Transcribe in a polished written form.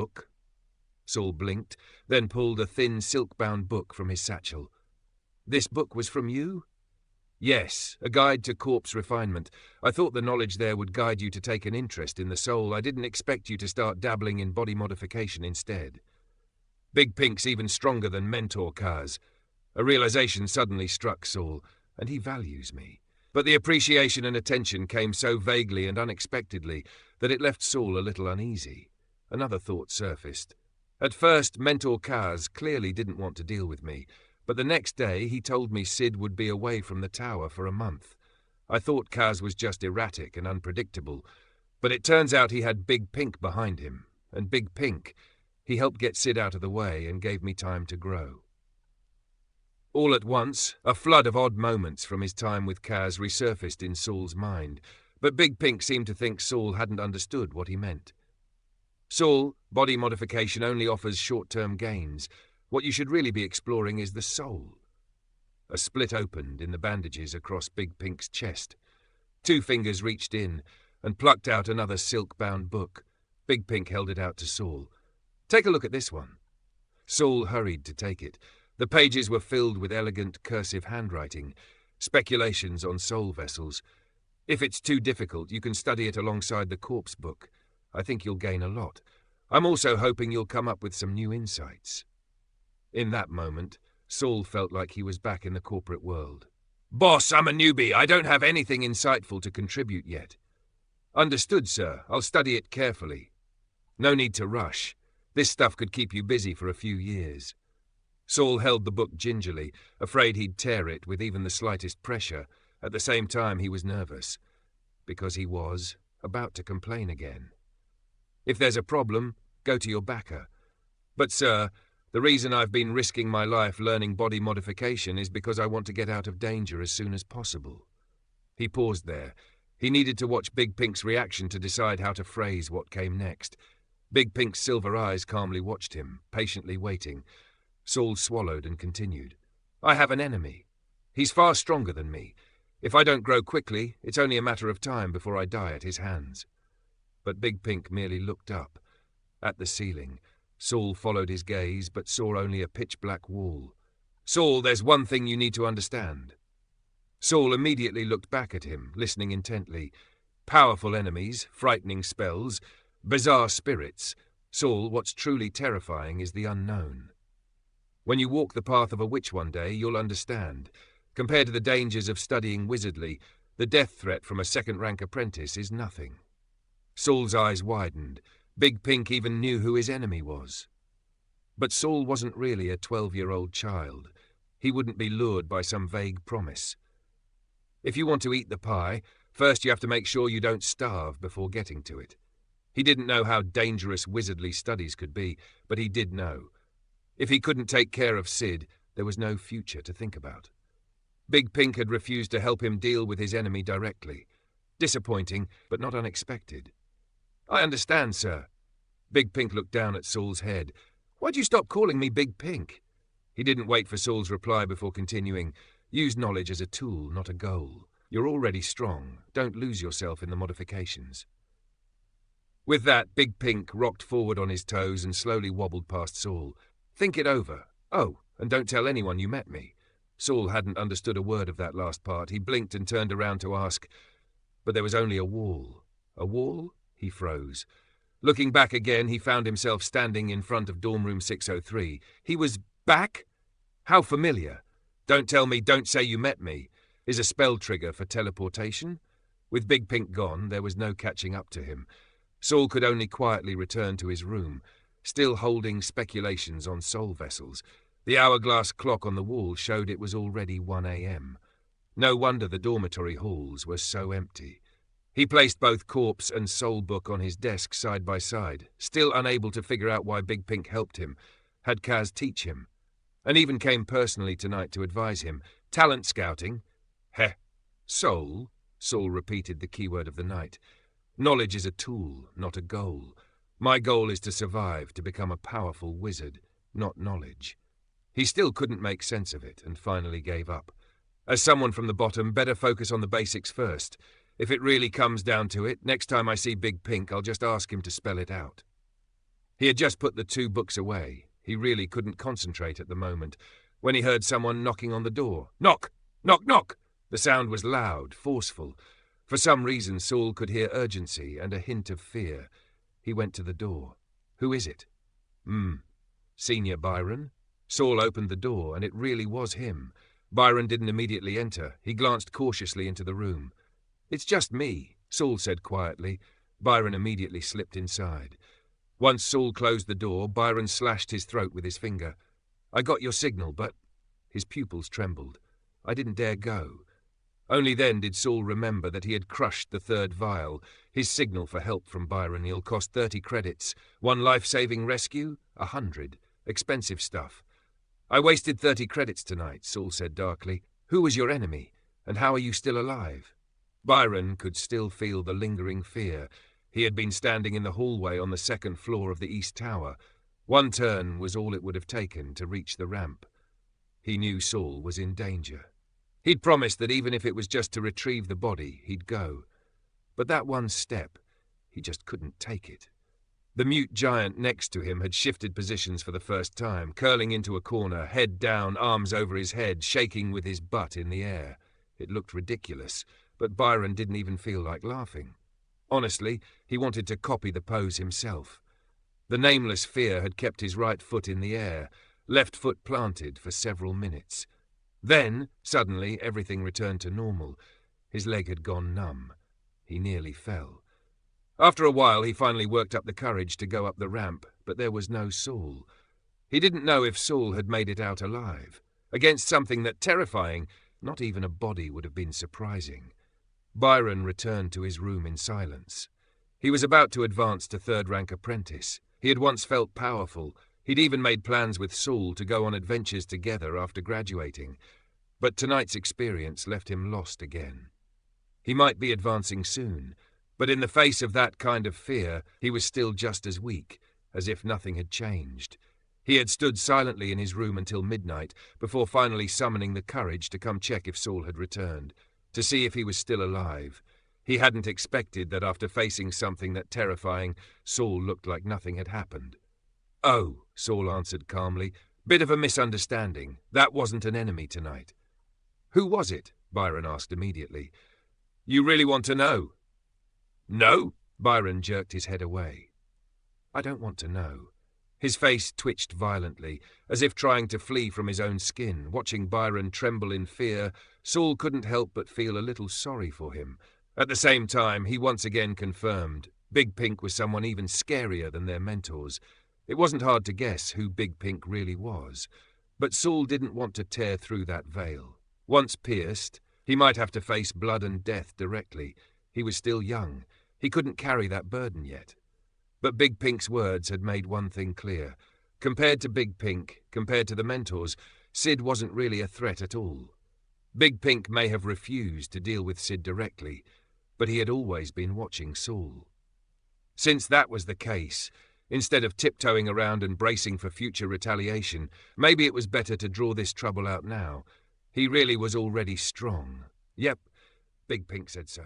book?" Saul blinked, then pulled a thin silk-bound book from his satchel. "This book was from you?" "Yes, a guide to corpse refinement. I thought the knowledge there would guide you to take an interest in the soul. I didn't expect you to start dabbling in body modification instead." Big Pink's even stronger than Mentor Kaz. A realization suddenly struck Saul, and he values me. But the appreciation and attention came so vaguely and unexpectedly that it left Saul a little uneasy. Another thought surfaced. At first, Mentor Kaz clearly didn't want to deal with me, but the next day he told me Sid would be away from the tower for a month. I thought Kaz was just erratic and unpredictable, but it turns out he had Big Pink behind him, and Big Pink, he helped get Sid out of the way and gave me time to grow. All at once, a flood of odd moments from his time with Kaz resurfaced in Saul's mind, but Big Pink seemed to think Saul hadn't understood what he meant. "Saul, body modification only offers short-term gains. What you should really be exploring is the soul." A split opened in the bandages across Big Pink's chest. 2 fingers reached in and plucked out another silk-bound book. Big Pink held it out to Saul. "Take a look at this one." Saul hurried to take it. The pages were filled with elegant cursive handwriting, speculations on soul vessels. "If it's too difficult, you can study it alongside the corpse book. I think you'll gain a lot. I'm also hoping you'll come up with some new insights." In that moment, Saul felt like he was back in the corporate world. "Boss, I'm a newbie. I don't have anything insightful to contribute yet." "Understood, sir. I'll study it carefully." "No need to rush. This stuff could keep you busy for a few years." Saul held the book gingerly, afraid he'd tear it with even the slightest pressure. At the same time, he was nervous, because he was about to complain again. "If there's a problem, go to your backer. But, sir, the reason I've been risking my life learning body modification is because I want to get out of danger as soon as possible." He paused there. He needed to watch Big Pink's reaction to decide how to phrase what came next. Big Pink's silver eyes calmly watched him, patiently waiting. Saul swallowed and continued. "I have an enemy. He's far stronger than me. If I don't grow quickly, it's only a matter of time before I die at his hands." But Big Pink merely looked up. At the ceiling, Saul followed his gaze but saw only a pitch-black wall. "Saul, there's one thing you need to understand." Saul immediately looked back at him, listening intently. Powerful enemies, frightening spells, bizarre spirits. Saul, what's truly terrifying is the unknown. When you walk the path of a witch one day, you'll understand. Compared to the dangers of studying wizardly, the death threat from a second-rank apprentice is nothing. Saul's eyes widened. Big Pink even knew who his enemy was. But Saul wasn't really a 12-year-old child. He wouldn't be lured by some vague promise. If you want to eat the pie, first you have to make sure you don't starve before getting to it. He didn't know how dangerous wizardly studies could be, but he did know. If he couldn't take care of Sid, there was no future to think about. Big Pink had refused to help him deal with his enemy directly. Disappointing, but not unexpected. "I understand, sir." Big Pink looked down at Saul's head. "Why'd you stop calling me Big Pink?" He didn't wait for Saul's reply before continuing. "Use knowledge as a tool, not a goal. You're already strong. Don't lose yourself in the modifications." With that, Big Pink rocked forward on his toes and slowly wobbled past Saul. "Think it over. Oh, and don't tell anyone you met me." Saul hadn't understood a word of that last part. He blinked and turned around to ask, but there was only a wall. A wall? He froze. Looking back again, he found himself standing in front of dorm room 603. He was back? How familiar. "Don't tell me, don't say you met me," is a spell trigger for teleportation. With Big Pink gone, there was no catching up to him. Saul could only quietly return to his room, still holding speculations on soul vessels. The hourglass clock on the wall showed it was already 1 a.m. No wonder the dormitory halls were so empty. He placed both corpse and soul book on his desk side by side, still unable to figure out why Big Pink helped him, had Kaz teach him, and even came personally tonight to advise him. Talent scouting? Heh. Soul? Saul repeated the keyword of the night. Knowledge is a tool, not a goal. My goal is to survive, to become a powerful wizard, not knowledge. He still couldn't make sense of it, and finally gave up. As someone from the bottom, better focus on the basics first. If it really comes down to it, next time I see Big Pink, I'll just ask him to spell it out. He had just put the 2 books away. He really couldn't concentrate at the moment, when he heard someone knocking on the door. Knock! Knock, knock! The sound was loud, forceful. For some reason, Saul could hear urgency and a hint of fear. He went to the door. Who is it? Senior Byron? Saul opened the door, and it really was him. Byron didn't immediately enter. He glanced cautiously into the room. "It's just me," Saul said quietly. Byron immediately slipped inside. Once Saul closed the door, Byron slashed his throat with his finger. "I got your signal, but—" His pupils trembled. "I didn't dare go." Only then did Saul remember that he had crushed the 3rd vial. His signal for help from Byron he'll cost 30 credits. 1 life-saving rescue? 100. Expensive stuff. "I wasted 30 credits tonight," Saul said darkly. "Who was your enemy, and how are you still alive?" Byron could still feel the lingering fear. He had been standing in the hallway on the 2nd floor of the East Tower. 1 turn was all it would have taken to reach the ramp. He knew Saul was in danger. He'd promised that even if it was just to retrieve the body, he'd go. But that 1 step, he just couldn't take it. The mute giant next to him had shifted positions for the first time, curling into a corner, head down, arms over his head, shaking with his butt in the air. It looked ridiculous, but Byron didn't even feel like laughing. Honestly, he wanted to copy the pose himself. The nameless fear had kept his right foot in the air, left foot planted for several minutes. Then, suddenly, everything returned to normal. His leg had gone numb. He nearly fell. After a while, he finally worked up the courage to go up the ramp, but there was no Saul. He didn't know if Saul had made it out alive. Against something that terrifying, not even a body would have been surprising. Byron returned to his room in silence. He was about to advance to 3rd-rank apprentice. He had once felt powerful. He'd even made plans with Saul to go on adventures together after graduating. But tonight's experience left him lost again. He might be advancing soon, but in the face of that kind of fear, he was still just as weak, as if nothing had changed. He had stood silently in his room until midnight, before finally summoning the courage to come check if Saul had returned, to see if he was still alive. He hadn't expected that after facing something that terrifying, Saul looked like nothing had happened. "Oh," Saul answered calmly, "bit of a misunderstanding. That wasn't an enemy tonight." "Who was it?" Byron asked immediately. "You really want to know?" "No?" Byron jerked his head away. "I don't want to know." His face twitched violently, as if trying to flee from his own skin. Watching Byron tremble in fear, Saul couldn't help but feel a little sorry for him. At the same time, he once again confirmed Big Pink was someone even scarier than their mentors. It wasn't hard to guess who Big Pink really was. But Saul didn't want to tear through that veil. Once pierced, he might have to face blood and death directly. He was still young. He couldn't carry that burden yet. But Big Pink's words had made one thing clear. Compared to Big Pink, compared to the mentors, Sid wasn't really a threat at all. Big Pink may have refused to deal with Sid directly, but he had always been watching Saul. Since that was the case, instead of tiptoeing around and bracing for future retaliation, maybe it was better to draw this trouble out now. He really was already strong. Yep, Big Pink said so.